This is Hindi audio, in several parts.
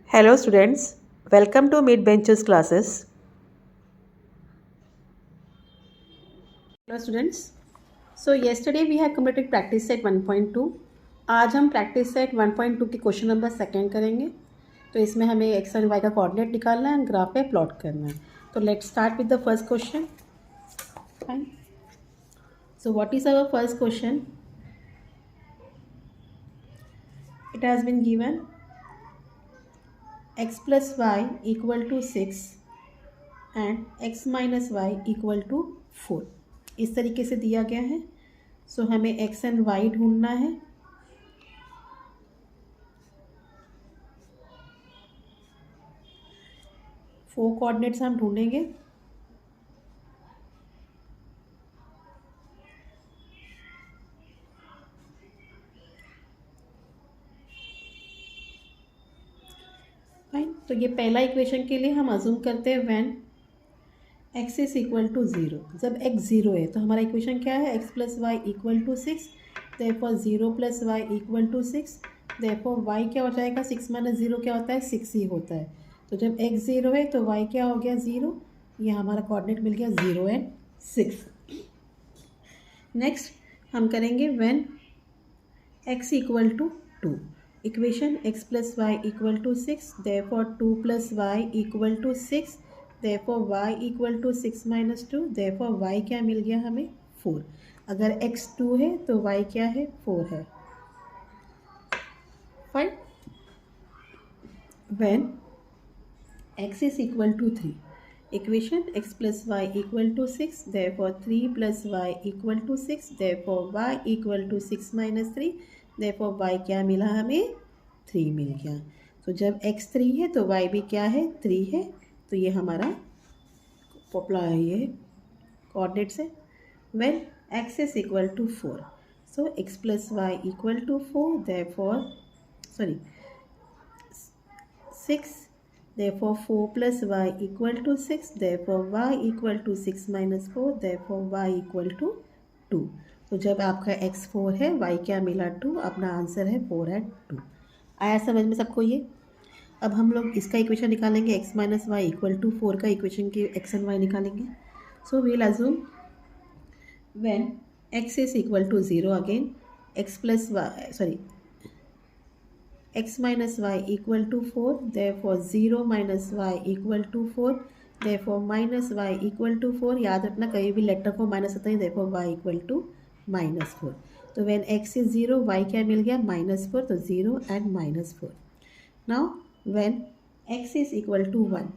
Hello students, welcome to Mid Benches classes. Hello students. So yesterday we have completed practice set 1.2. आज हम practice set 1.2 के क्वेश्चन नंबर सेकेंड करेंगे. तो इसमें हमें एक्स एंड वाई का कोऑर्डिनेट निकालना है एंड ग्राफ पे प्लॉट करना है. तो let's start with the first question. Fine. So what is our first question? It has been given x plus y equal to 6 and x minus y equal to 4. इस तरीके से दिया गया है. सो हमें x एंड y ढूंढना है. फोर कोऑर्डिनेट्स हम ढूंढेंगे. फाइन. तो ये पहला इक्वेशन के लिए हम अज्यूम करते हैं when x is equal to 0. जब x 0 है तो हमारा इक्वेशन क्या है? x plus y equal to 6. Therefore 0 plus y equal to 6. Therefore y क्या हो जाएगा? 6 माइनस 0 क्या होता है? 6 ही होता है. तो जब x 0 है तो y क्या हो गया? 0. ये हमारा कोऑर्डिनेट मिल गया 0 एंड 6. नेक्स्ट हम करेंगे when x equal to 2. Equation x plus y equal to 6. Therefore 2 plus y equal to 6. Therefore y equal to 6 minus 2. Therefore y क्या मिल गया हमें? 4. अगर x 2 है तो y क्या है? 4 है. Fine. When x is equal to 3. Equation x plus y equal to 6. Therefore 3 plus y equal to 6. Therefore y equal to 6 minus 3. Therefore y क्या मिला हमें? 3 मिल गया. तो जब x 3 है तो y भी क्या है? 3 है. तो ये हमारा ये कोऑर्डिनेट्स है. When x is equal to 4. So x plus y equal to 4. Therefore 6. Therefore 4 plus y equal to 6. Therefore y equal to 6 minus 4. Therefore y equal to 2. तो जब आपका x 4 है, y क्या मिला? 2. अपना आंसर है 4 एंड 2. आया समझ में सबको ये? अब हम लोग इसका इक्वेशन निकालेंगे. x minus y equal to 4 का इक्वेशन की x एंड y निकालेंगे. So we'll assume when x is equal to 0 again x plus y x minus y equal to 4. Therefore 0 minus y equal to 4. Therefore minus y equal to 4. याद रखना कहीं भी लेटर को माइनस होता है. therefore y equal to minus 4. तो when x is 0 y क्या मिल गया? minus 4. तो 0 and minus 4. Now when x is equal to 1.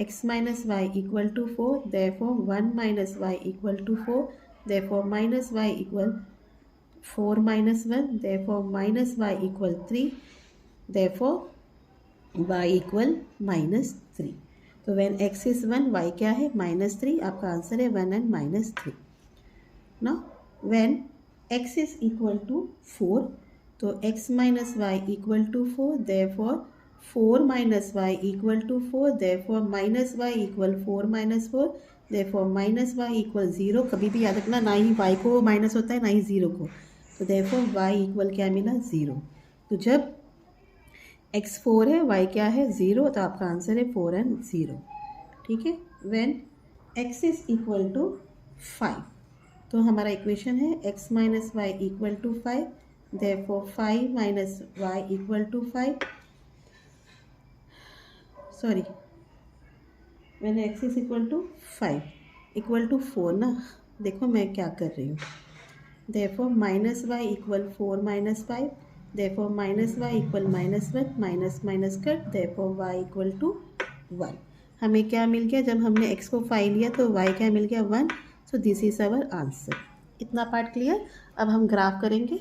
x minus y equal to 4. Therefore 1 minus y equal to 4. Therefore minus y equal 4 minus 1. Therefore minus y equal 3. Therefore y equal minus 3. तो when x is 1 y क्या है? minus 3. आपका आंसर है 1 and minus 3. Now when x is equal to 4. तो x minus y equal to 4. Therefore 4 minus y equal to 4. Therefore minus y equal 4 minus 4. Therefore minus y equal 0. कभी भी याद रखना, ना ही y को माइनस होता है ना ही 0 को. तो therefore y equal क्या मिला? 0. तो जब x 4 है y क्या है? 0. तो आपका आंसर है 4 एंड 0. ठीक है. When x is equal to 5. तो हमारा इक्वेशन है x minus y equal to 5. Therefore 5 minus y equal to 5. Sorry, when x is equal to 5 equal to 4 ना. देखो मैं क्या कर रही हूँ. Therefore minus y equal 4 minus 5. Therefore minus y equal minus 1. Minus minus cut. Therefore y equal to 1. हमें क्या मिल गया? जब हमने x को 5 लिया तो y क्या मिल गया? 1. So this is our answer. इतना पार्ट क्लियर. अब हम ग्राफ करेंगे.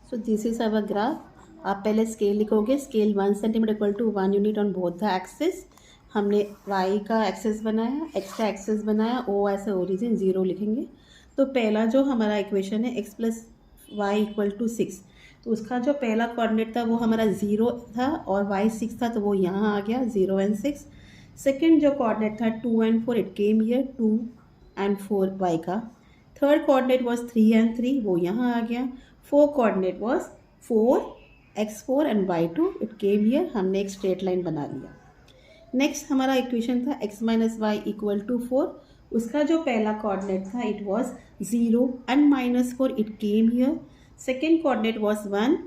So this is our graph. आप पहले स्केल लिखोगे. Scale 1 centimetre equal to 1 unit on both the axis. हमने y का एक्सिस बनाया, x का एक्सिस बनाया. o ऐसे ओरिजिन 0 लिखेंगे. तो पहला जो हमारा इक्वेशन है x plus y equal to 6. तो उसका जो पहला कोऑर्डिनेट था वो हमारा 0 था और y 6 था, तो वो यहाँ आ गया 0 एंड 6. सेकंड जो कोऑर्डिनेट था 2 and 4, it came here 2 and 4 y का. थर्ड कोऑर्डिनेट वाज 3 एंड 3, वो यहाँ आ गया. Fourth coordinate was 4 x4 and y2 it came here, हमने एक स्ट्रेट लाइन बना लिया। नेक्स्ट हमारा इक्वेशन था x minus y equal to 4, उसका जो पहला कोऑर्डिनेट था it was 0 and -4 it came here. Second coordinate was 1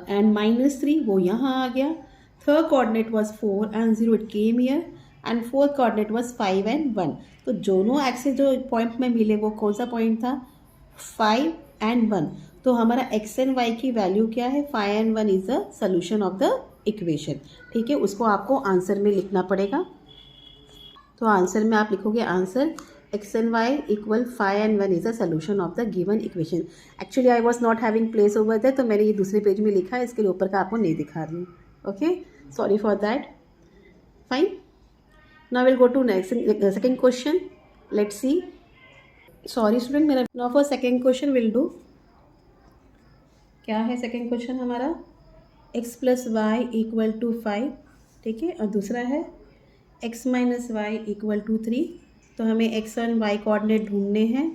and -3, वो यहाँ आ गया। Third coordinate was 4 and 0 it came here and fourth coordinate was 5 and 1। तो दोनों एक्सेस जो पॉइंट में मिले वो कौन सा पॉइंट था, 5 एंड 1। तो हमारा x एंड y की वैल्यू क्या है, 5 and 1 is the solution of the equation. ठीक है, उसको आपको आंसर में लिखना पड़ेगा। तो आंसर में आप लिखोगे answer x and y equal 5 and 1 is the solution of the given equation. Actually I was not having place over that, तो मैंने ये दूसरे पेज में लिखा है, इसके लिए ऊपर का आपको नहीं दिखा रही हूँ। Okay, sorry for that. Fine, now will go to next second question, let's see. Sorry student, मेरा now for second question will do. क्या है सेकेंड क्वेश्चन हमारा, x plus y equal to 5, ठीक है, और दूसरा है x minus y equal to 3। तो हमें x और y कोऑर्डिनेट ढूंढने हैं।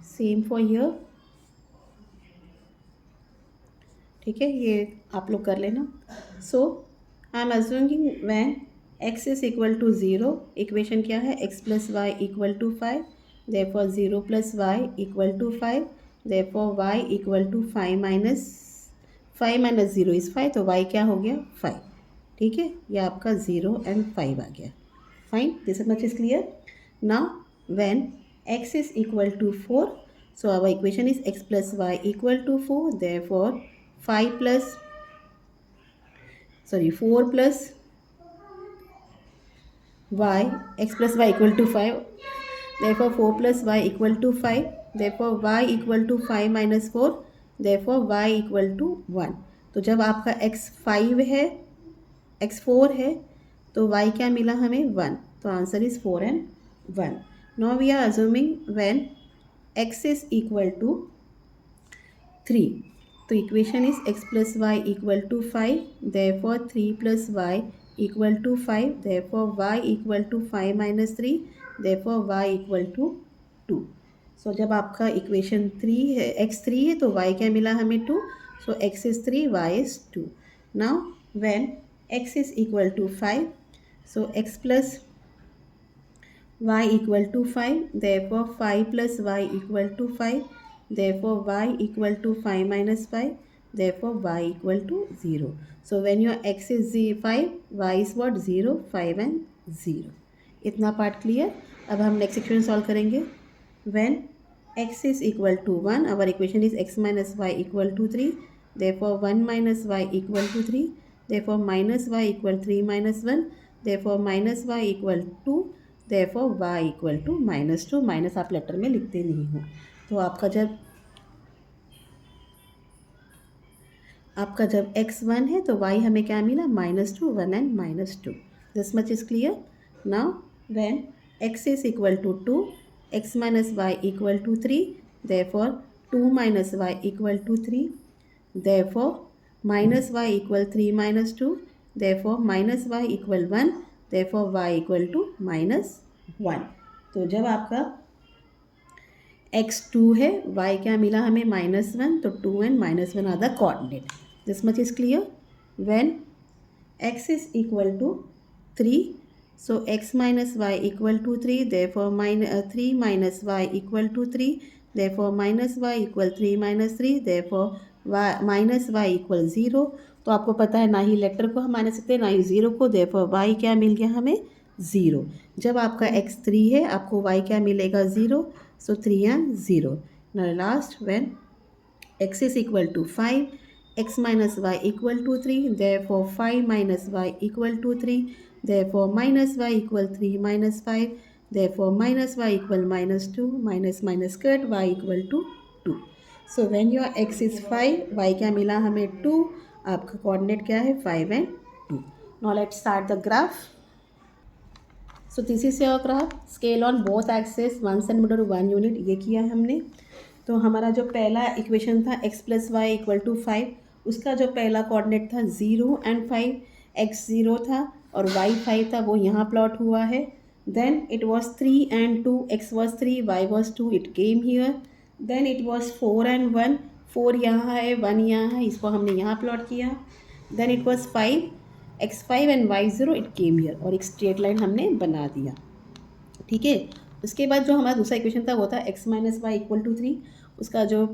सेम फॉर हियर, ठीक है, ये आप लोग कर लेना। So I am assuming when x is equal to 0, equation क्या है, x plus y equal to 5, therefore 0 plus y equal to 5, therefore y equal to 5 minus 0 is 5, तो y क्या हो गया 5। ठीक है, ये आपका 0 and 5 आ गया। Fine, this much is clear. Now when x is equal to 4, so our equation is x plus y equal to 4, therefore 4 plus y, x plus y equal to 5, therefore 4 plus y equal to 5, therefore y equal to 5 minus 4, therefore y equal to 1। तो जब आपका x 5 है, x 4 है, तो y क्या मिला हमें 1, तो answer is 4 and 1। Now we are assuming when x is equal to 3, तो equation is x plus y equal to 5, therefore 3 plus y equal to 5, therefore y equal to 5 minus 3, therefore y equal to 2। सो जब आपका इक्वेशन 3 है, x 3 है, तो y क्या मिला हमें 2, सो x is 3, y is 2। Now when x is equal to 5, so x plus y equal to 5, therefore 5 plus y equal to 5, therefore y equal to 5 minus 5, therefore y equal to 0। So when your x is 5, y is what, 0, 5 and 0। इतना पार्ट क्लियर। अब हम नेक्स्ट इक्वेशन सॉल्व करेंगे। When x is equal to 1, our equation is x minus y equal to 3, therefore 1 minus y equal to 3, therefore minus y equal 3 minus 1, therefore minus y equal 2, therefore y equal to minus 2। Minus आप लेटर में लिखते नहीं हो, तो आपका जब x 1 है तो y हमें क्या मिला, -2, 1 and -2। This much is clear. Now when x is equal to 2, x minus y equal to 3, therefore 2 minus y equal to 3, therefore minus y equal 3 minus 2, therefore minus y equal 1, therefore y equal to -1। तो जब आपका x 2 है, y क्या मिला हमें, -1, तो 2 and -1 are the coordinate. This much is clear. When x is equal to 3, so x minus y equal to 3, therefore 3 minus y equal to 3, therefore minus y equal 3 minus 3, therefore minus y equal 0। तो आपको पता है ना ही लेटर को हम माइनस सकते ना ही 0 को, therefore y क्या मिल गया हमें, 0। जब आपका x 3 है, आपको y क्या मिलेगा, 0, so 3 and 0। Now last, when x is equal to 5, x minus y equal to 3, therefore 5 minus y equal to 3, therefore minus y equal 3 minus 5, therefore minus y equal -2, minus cut y equal to 2। So when your x is 5, y क्या मिला हमें 2, आपका कोऑर्डिनेट क्या है, 5 and 2। Now let's start the graph। So this is your graph, scale on both axes 1 cm 1 unit, ये किया हमने। तो हमारा जो पहला इक्वेशन था x plus y equal to 5, उसका जो पहला कोऑर्डिनेट था 0 and 5, x 0 था और y 5 था, वो यहाँ प्लॉट हुआ है। then it was 3 and 2, x was 3, y was 2, it came here. then it was 4 and 1, 4 यहाँ है 1 यहाँ है, इसको हमने यहाँ प्लॉट किया. then it was 5, x5 and y0, it came here, और एक स्ट्रेट लाइन हमने बना दिया. ठीक है. उसके बाद जो हमारा दूसरा इक्वेशन था वो था x minus y equal to 3. उसका जो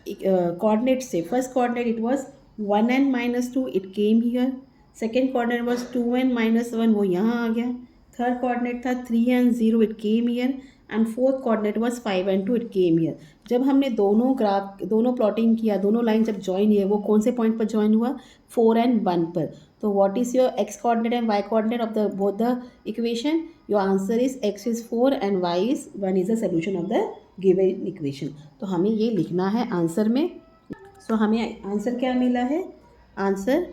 कोऑर्डिनेट से first coordinate it was 1 and -2, it came here. Second coordinate was 2 and -1, वो यहाँ आ गया. थर्ड कोऑर्डिनेट था 3 and 0, it came here. And fourth coordinate was 5 and 2, it came here. जब हमने दोनों प्लॉटिंग किया, दोनों लाइन जब ज्वाइन हुए, वो कौन से पॉइंट पर ज्वाइन हुआ? 4 and 1 पर. तो what is your x coordinate and y coordinate of the both the equation? Your answer is x is 4 and y is 1 is the solution of the given equation. तो हमें ये लिखना है आंसर में. सो हमें आंसर क्या मिला है? आंसर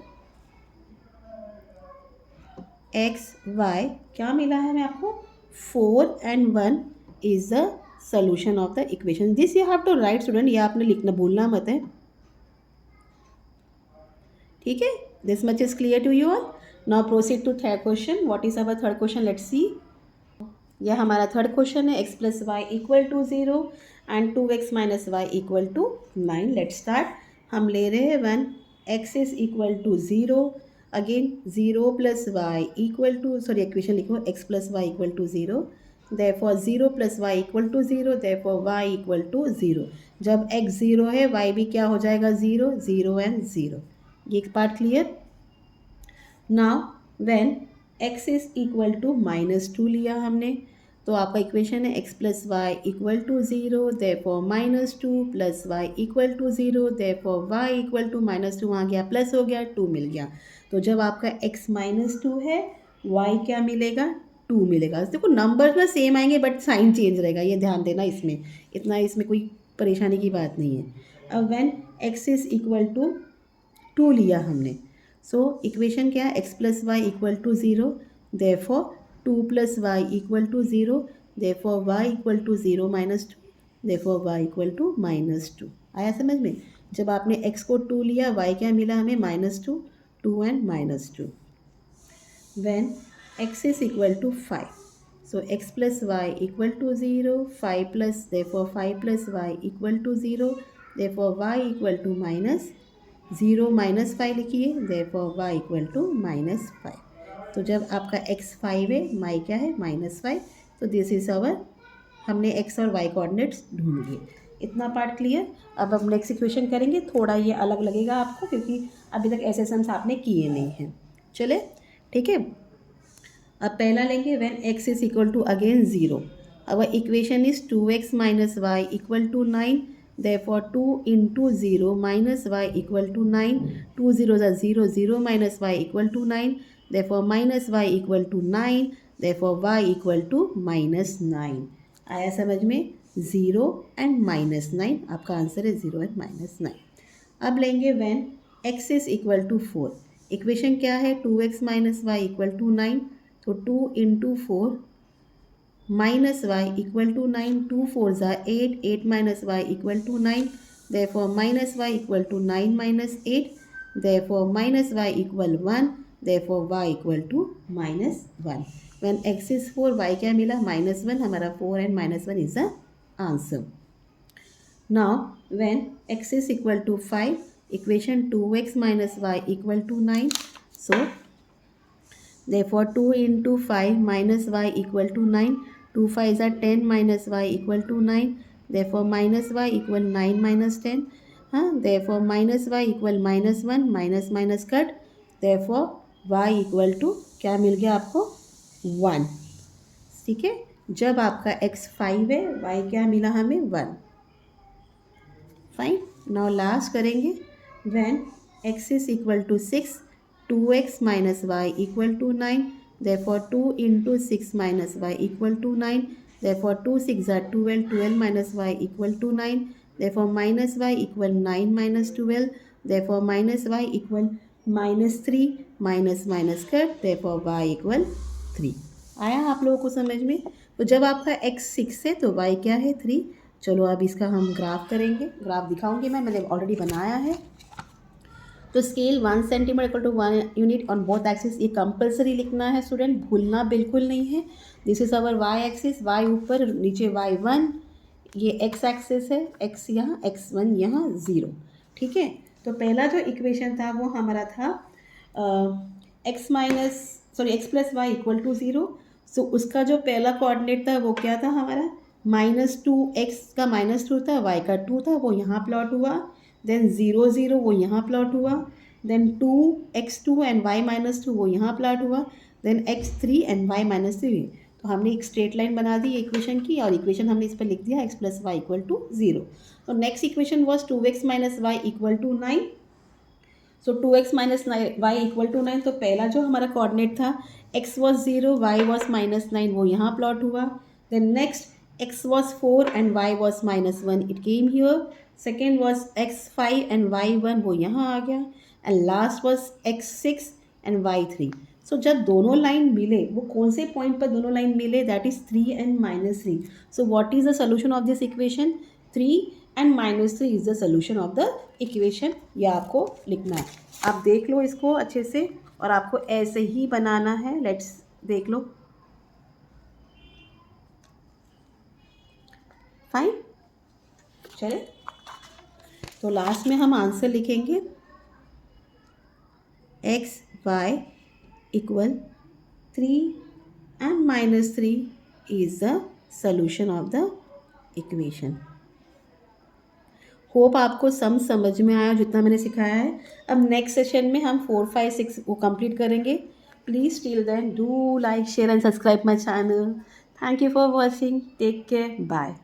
x y क्या मिला है हमें आपको? 4 and 1 is the solution of the equation. This you have to write student, ये आपने लिखना भूलना मत है. ठीक है. This much is clear to you all. Now proceed to third question. What is our third question? Let's see. यह हमारा थर्ड क्वेश्चन है. x plus y equal to 0 and 2x minus y equal to 9. Let's start. हम ले रहे हैं 1, x is equal to 0. Again 0 plus y equal to, sorry equation लिखो, x plus y equal to 0. therefore 0 plus y equal to 0, therefore y equal to 0. जब x 0 है, y भी क्या हो जाएगा? 0, 0 एंड 0. ये part clear. Now when x is equal to -2 लिया हमने, तो आपका इक्वेशन है x plus y equal to 0, therefore -2 plus y equal to 0, therefore y equal to -2 आ गया, प्लस हो गया, 2 मिल गया. तो जब आपका x -2 है, y क्या मिलेगा? 2 मिलेगा. देखो नंबर्स में सेम आएंगे बट साइन चेंज रहेगा, ये ध्यान देना. इसमें इतना इसमें कोई परेशानी की बात नहीं है. अब when x is equal to 2 लिया हमने, सो इक्वेशन क्या है? x plus y equal to 0, therefore 2 plus y equal to 0, therefore y equal to 0 -2, therefore y equal to -2. आया समझ में? जब आपने x को 2 लिया, y क्या मिला हमें? -2, 2 and -2. When x is equal to 5, so x plus y equal to 0, 5 plus, therefore 5 plus y equal to 0, therefore y equal to -0 -5 लिखिए, देयरफॉर y इक्वल टू -5. तो जब आपका x 5 है, y क्या है? -5. तो दिस इज अवर, हमने x और y कोऑर्डिनेट्स ढूंढ लिए. इतना पार्ट क्लियर. अब हम नेक्स्ट इक्वेशन करेंगे. थोड़ा ये अलग लगेगा आपको क्योंकि अभी तक ऐसे सम्स आपने किए नहीं हैं. चले ठीक है. अब पहला लेंगे. When x is equal to again 0, our equation is 2x minus y equal to 9, therefore 2 into 0 minus y equal to 9, 2 zeros are 0, 0 minus y equal to 9, therefore minus y equal to 9, therefore y equal to -9. आया समझ में? 0 and -9, आपका आंसर है 0 and -9. अब लेंगे when x is equal to 4. Equation क्या है? 2x minus y equal to 9, तो 2 into 4 minus y equal to 9, 2 4s are 8, 8 minus y equal to 9, therefore minus y equal to 9 minus 8, therefore minus y equal 1, therefore y equal to -1. When x is 4, y क्या मिला? -1. हमारा 4 and -1 is the answer. Now when x is equal to 5, equation 2x minus y equal to 9, so therefore 2 into 5 minus y equal to 9, 2 5s are 10 minus y equal to 9, therefore minus y equal 9 minus 10, therefore minus y equal -1, minus minus cut, therefore y equal to क्या मिल गया आपको? 1. ठीक है. जब आपका x 5 है, y क्या मिला हमें? 1. फाइन. नाउ लास्ट करेंगे. When x is equal to 6, 2x minus y equal to 9, therefore 2 into 6 minus y equal to 9, therefore 2 6 are 12, 12 minus y equal to 9, therefore minus y equal 9 minus 12, therefore minus y equal -3, minus minus कर, therefore y equal 3. आया आप लोगों को समझ में? तो जब आपका x 6 है तो y क्या है? 3. चलो अब इसका हम ग्राफ करेंगे. ग्राफ दिखाऊंगी मैंने ऑलरेडी बनाया है. तो scale 1 centimetre equal to 1 unit on both axis, ये कंपलसरी लिखना है स्टूडेंट, भूलना बिल्कुल नहीं है। This is our y axis, y ऊपर नीचे y1, ये एक्स एक्सिस है, एक्स यहाँ x1 यहाँ 0, ठीक है। तो पहला जो इक्वेशन था वो हमारा था x plus y equal to 0। So उसका जो पहला कोऑर्डिनेट था वो क्या था हमारा, -2, एक्स का -2 था, वाई का 2 था, वो यहाँ प्लॉट हुआ। देन 0 0 वो यहाँ प्लॉट हुआ। देन 2x2 एंड y-2 वो यहाँ प्लॉट हुआ। Then x3 and y-3। तो हमने एक स्ट्रेट लाइन बना दी इक्वेशन की, और इक्वेशन हमने इस पर लिख दिया x plus y equal to 0। तो next equation was 2x minus y equal to 9। So 2x minus y equal to 9। तो पहला जो हमारा कोऑर्डिनेट था x वॉज 0, y वॉज -9, वो यहाँ प्लॉट हुआ। Then next x was 4 and y was -1, it came here. Second was x5 and y1, वो यहाँ आ गया। And last was x6 and y3। So जब दोनों लाइन मिले, वो कौन से पॉइंट पर दोनों लाइन मिले, that is 3 and -3। So what is the solution of this equation, 3 and -3 is the solution of the equation. ये आपको लिखना है, आप देख लो इसको अच्छे से, और आपको ऐसे ही बनाना है। लेट्स देख लो, फाइन। चले, तो लास्ट में हम आंसर लिखेंगे x y equal 3 and -3 is the solution of the equation. Hope आपको समझ में आया जितना मैंने सिखाया है। अब नेक्स्ट सेशन में हम 4 5 6 वो कंप्लीट करेंगे। Please till then do like share and subscribe my channel. Thank you for watching, take care, bye.